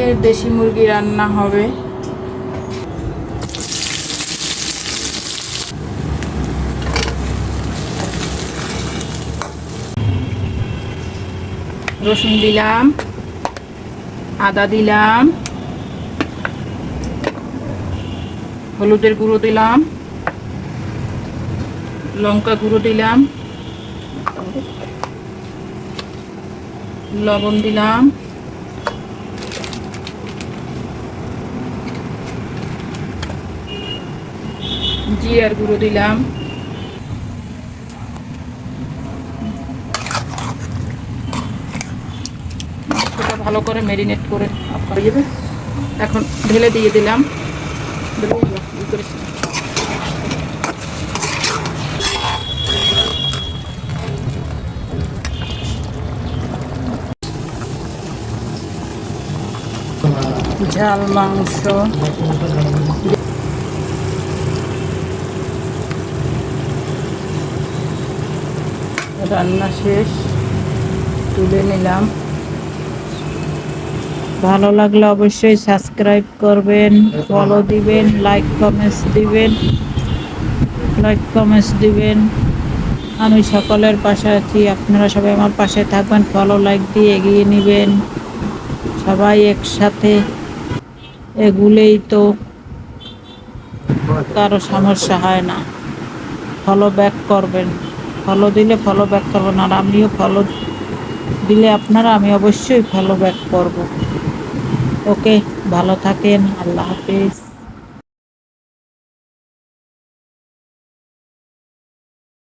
আজকের দেশি মুরগি রান্না হবে। রসুন দিলাম, আদা দিলাম, হলুদের গুঁড়ো দিলাম, লঙ্কা গুঁড়ো দিলাম, লবণ দিলাম, জিরার গুঁড়ো দিলাম, মাংসটা ভালো করে ম্যারিনেট করে এখন ঢেলে দিয়ে দিলাম। ঝাল মাংস রান্না শেষ, তুলে নিলাম। ভালো লাগলে অবশ্যই সাবস্ক্রাইব করবেন, ফলো দিবেন, লাইক কমেন্টস দিবেন। আমি সকলের পাশে আছি, আপনারা সবাই আমার পাশে থাকবেন, ফলো লাইক দিয়ে এগিয়ে নেবেন। সবাই একসাথে এগুলেই তো কারো সমস্যা হয় না। ফলো ব্যাক করবেন, ফলো দিলে ফলো ব্যাক করবেন, আর আমিও ফলো দিলে আপনারা আমি অবশ্যই ফলো ব্যাক করব। ওকে, ভালো থাকেন, আল্লাহ হাফেজ।